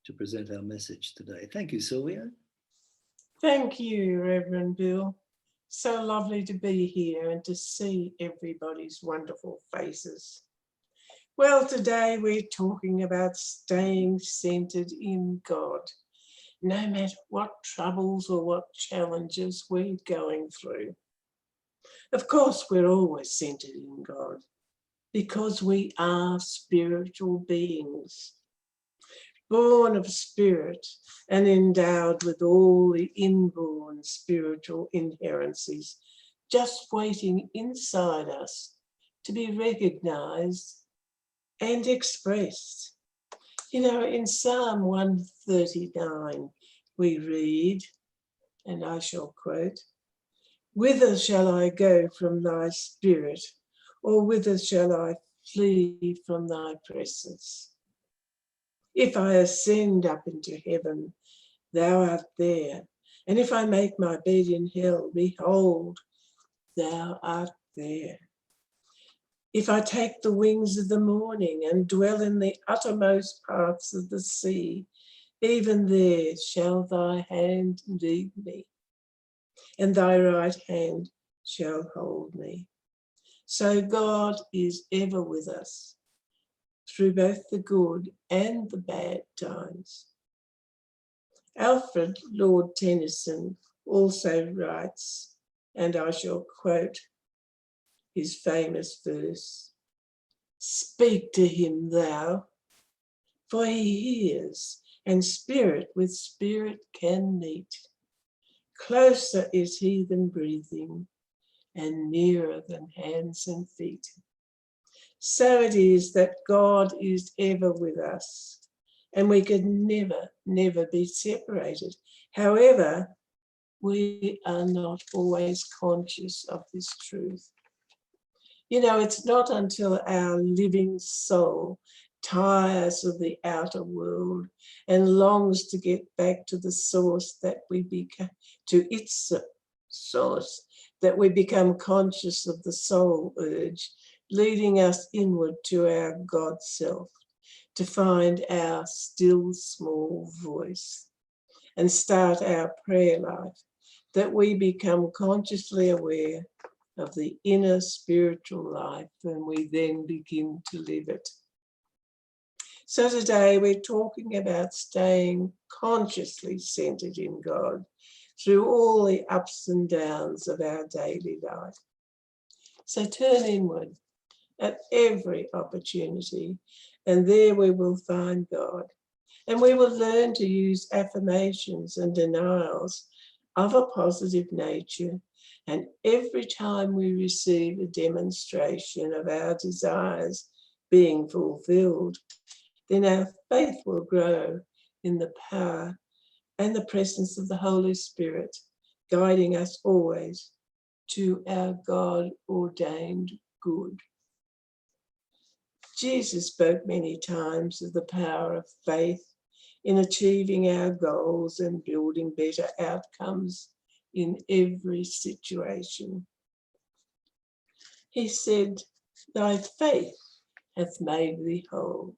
to present our message today. Thank you, Sylvia. Thank you, Reverend Bill. So lovely to be here and to see everybody's wonderful faces. Well, today we're talking about staying centered in God, no matter what troubles or what challenges we're going through. Of course, we're always centered in God because we are spiritual beings, born of spirit and endowed with all the inborn spiritual inherencies, just waiting inside us to be recognized and expressed. You know, in Psalm 139, we read, and I shall quote, "Whither shall I go from thy spirit, or whither shall I flee from thy presence? If I ascend up into heaven, thou art there. And if I make my bed in hell, behold, thou art there. If I take the wings of the morning and dwell in the uttermost parts of the sea, even there shall thy hand lead me, and thy right hand shall hold me." So God is ever with us through both the good and the bad times. Alfred Lord Tennyson also writes, and I shall quote his famous verse, "Speak to him thou, for he hears, and spirit with spirit can meet. Closer is he than breathing, and nearer than hands and feet." So it is that God is ever with us, and we can never, never be separated. However, we are not always conscious of this truth. You know, it's not until our living soul tires of the outer world and longs to get back to the source that we become, to its source, that we become conscious of the soul urge, leading us inward to our God self, to find our still small voice and start our prayer life, that we become consciously aware of the inner spiritual life, and we then begin to live it. So today we're talking about staying consciously centered in God through all the ups and downs of our daily life. So turn inward at every opportunity, and there we will find God. And we will learn to use affirmations and denials of a positive nature. And every time we receive a demonstration of our desires being fulfilled, then our faith will grow in the power and the presence of the Holy Spirit, guiding us always to our God-ordained good. Jesus spoke many times of the power of faith in achieving our goals and building better outcomes in every situation. He said, "Thy faith hath made thee whole.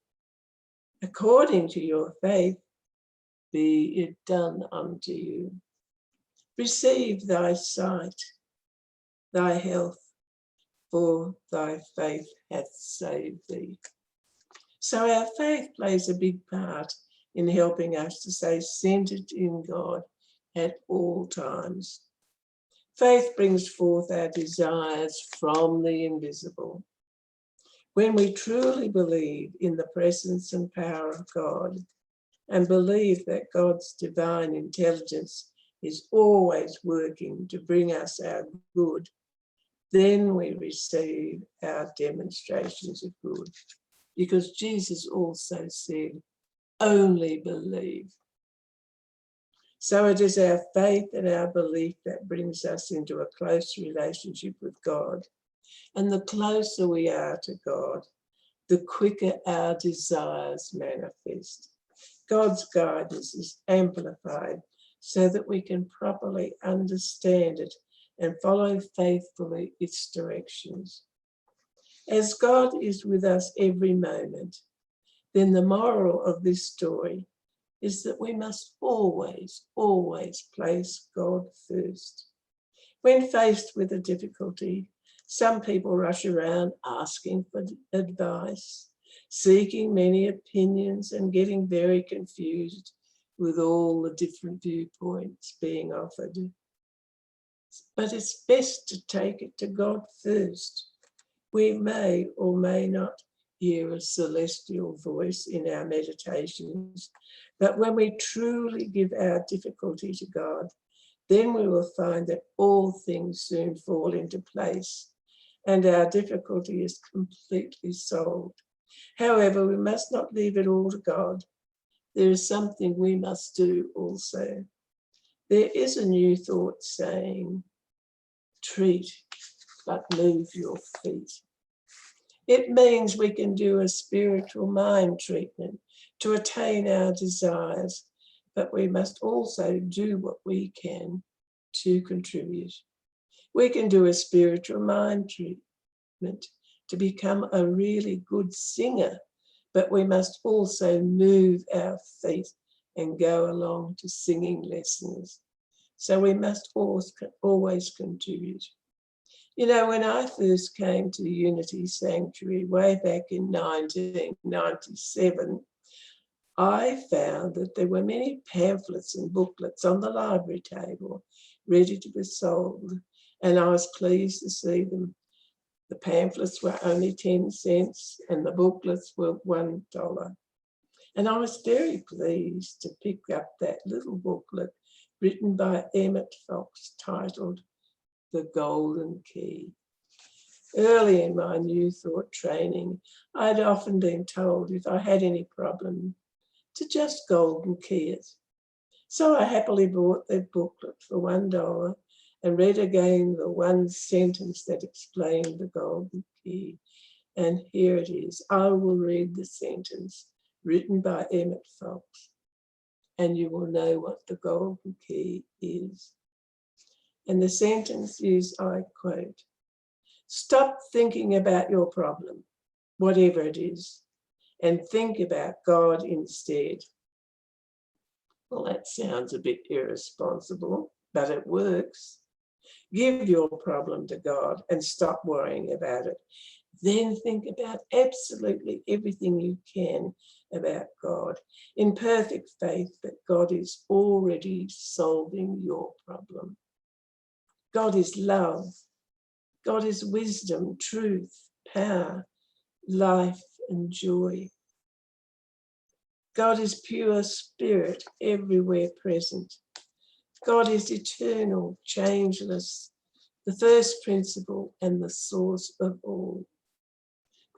According to your faith, be it done unto you. Receive thy sight, thy health, for thy faith hath saved thee." So our faith plays a big part in helping us to stay centered in God at all times. Faith brings forth our desires from the invisible. When we truly believe in the presence and power of God and believe that God's divine intelligence is always working to bring us our good, then we receive our demonstrations of good. Because Jesus also said, "Only believe." So it is our faith and our belief that brings us into a close relationship with God. And the closer we are to God, the quicker our desires manifest. God's guidance is amplified so that we can properly understand it and follow faithfully its directions. As God is with us every moment, then the moral of this story is that we must always, always place God first. When faced with a difficulty, some people rush around asking for advice, seeking many opinions and getting very confused with all the different viewpoints being offered. But it's best to take it to God first. We may or may not hear a celestial voice in our meditations, but when we truly give our difficulty to God, then we will find that all things soon fall into place and our difficulty is completely solved. However, we must not leave it all to God. There is something we must do also. There is a new thought saying, treat, but move your feet. It means we can do a spiritual mind treatment to attain our desires, but we must also do what we can to contribute. We can do a spiritual mind treatment to become a really good singer, but we must also move our feet and go along to singing lessons. So we must always contribute. You know, when I first came to Unity Sanctuary way back in 1997, I found that there were many pamphlets and booklets on the library table ready to be sold, and I was pleased to see them. The pamphlets were only 10 cents and the booklets were $1. And I was very pleased to pick up that little booklet written by Emmett Fox titled The Golden Key. Early in my New Thought training, I'd often been told if I had any problem to just golden key it. So I happily bought that booklet for $1 and read again the one sentence that explained the golden key. And here it is. I will read the sentence written by Emmett Fox, and you will know what the golden key is. And the sentence is, I quote, "Stop thinking about your problem, whatever it is, and think about God instead." Well, that sounds a bit irresponsible, but it works. Give your problem to God and stop worrying about it. Then think about absolutely everything you can about God in perfect faith that God is already solving your problem. God is love. God is wisdom, truth, power, life, and joy. God is pure spirit, everywhere present. God is eternal, changeless, the first principle and the source of all.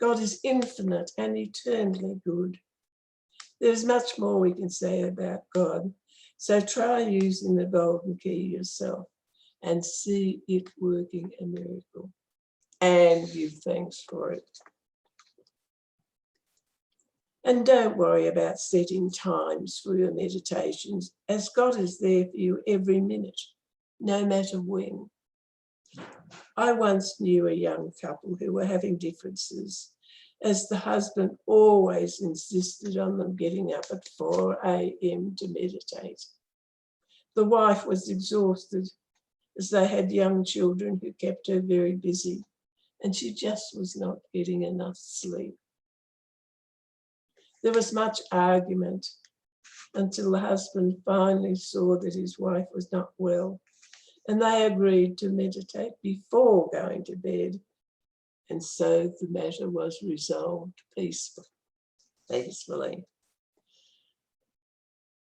God is infinite and eternally good. There's much more we can say about God, so try using the golden key yourself and see it working a miracle, and give thanks for it. And don't worry about setting times for your meditations, as God is there for you every minute, no matter when. I once knew a young couple who were having differences, as the husband always insisted on them getting up at 4 a.m. to meditate. The wife was exhausted, as they had young children who kept her very busy, and she just was not getting enough sleep. There was much argument until the husband finally saw that his wife was not well, and they agreed to meditate before going to bed, and so the matter was resolved peacefully.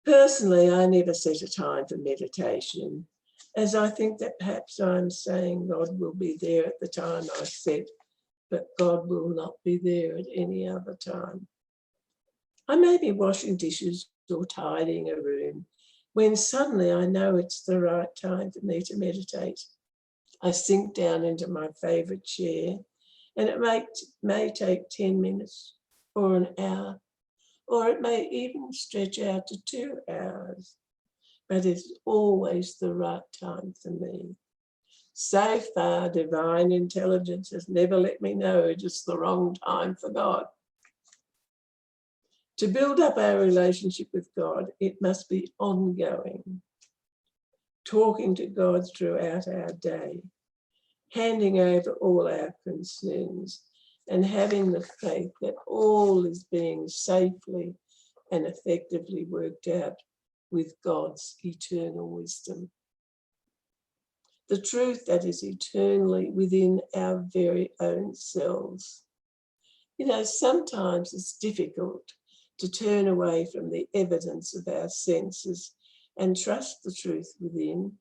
Personally, I never set a time for meditation, as I think that perhaps I'm saying God will be there at the time I set, but God will not be there at any other time. I may be washing dishes or tidying a room when suddenly I know it's the right time for me to meditate. I sink down into my favourite chair, and it may take 10 minutes or an hour, or it may even stretch out to 2 hours, but it's always the right time for me. So far, divine intelligence has never let me know it is the wrong time for God. To build up our relationship with God, it must be ongoing. Talking to God throughout our day, handing over all our concerns, and having the faith that all is being safely and effectively worked out with God's eternal wisdom. The truth that is eternally within our very own selves. You know, sometimes it's difficult to turn away from the evidence of our senses and trust the truth within,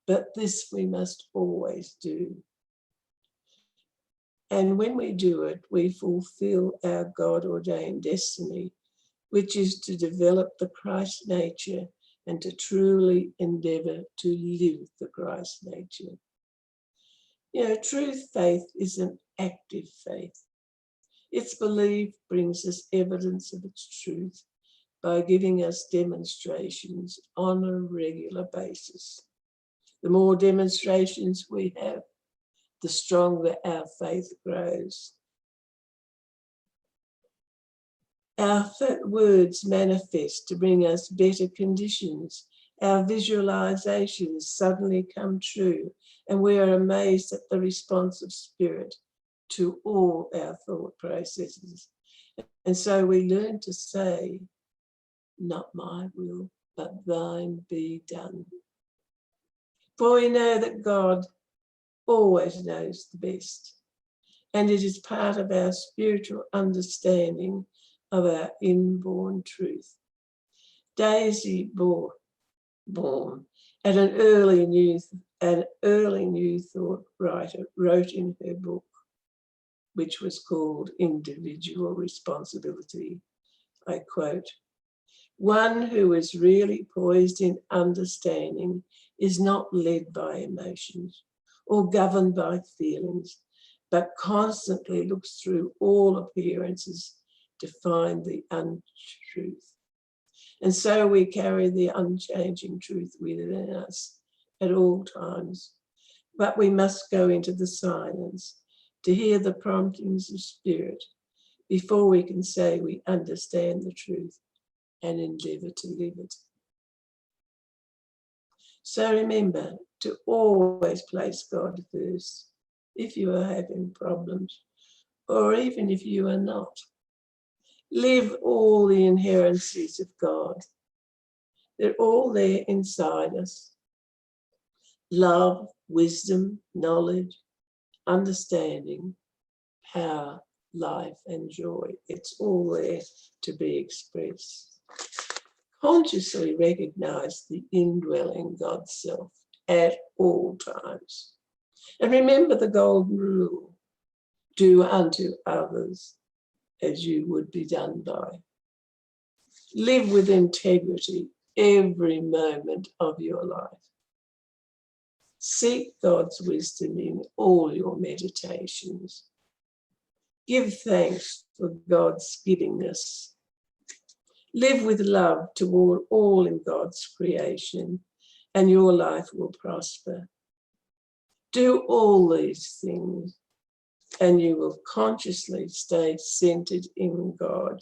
but this we must always do. And when we do it, we fulfill our God-ordained destiny, which is to develop the Christ nature and to truly endeavour to live the Christ nature. You know, true faith is an active faith. Its belief brings us evidence of its truth by giving us demonstrations on a regular basis. The more demonstrations we have, the stronger our faith grows. Our words manifest to bring us better conditions. Our visualizations suddenly come true, and we are amazed at the response of spirit to all our thought processes. And so we learn to say, not my will, but thine be done. For we know that God always knows the best, and it is part of our spiritual understanding of our inborn truth. Daisy born at an early New Thought writer wrote in her book, which was called Individual Responsibility, I quote, "One who is really poised in understanding is not led by emotions or governed by feelings, but constantly looks through all appearances to find the untruth. And so we carry the unchanging truth within us at all times, but we must go into the silence to hear the promptings of spirit before we can say we understand the truth and endeavour to live it." So remember to always place God first if you are having problems, or even if you are not. Live all the inherencies of God. They're all there inside us. Love, wisdom, knowledge, understanding, power, life, and joy. It's all there to be expressed. Consciously recognize the indwelling God self at all times. And remember the golden rule: do unto others as you would be done by. Live with integrity every moment of your life. Seek God's wisdom in all your meditations. Give thanks for God's givingness. Live with love toward all in God's creation, and your life will prosper. Do all these things, and you will consciously stay centered in God,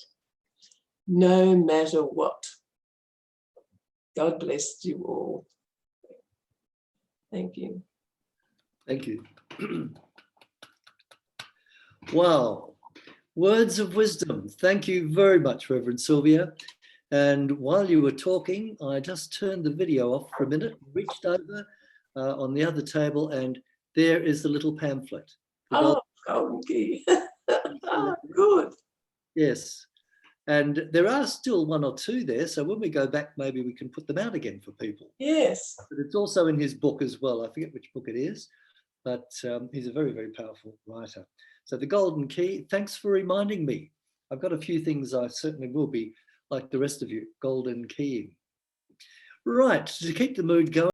no matter what. God bless you all. Thank you. Thank you. Wow. Words of wisdom. Thank you very much, Reverend Sylvia. And while you were talking, I just turned the video off for a minute, reached over on the other table, and there is the little pamphlet. Oh, golden key. Oh, good. Yes. And there are still one or two there. So when we go back, maybe we can put them out again for people. Yes. But it's also in his book as well. I forget which book it is, but he's a very, very powerful writer. So the golden key, thanks for reminding me. I've got a few things I certainly will be, like the rest of you, golden keying. Right, to keep the mood going.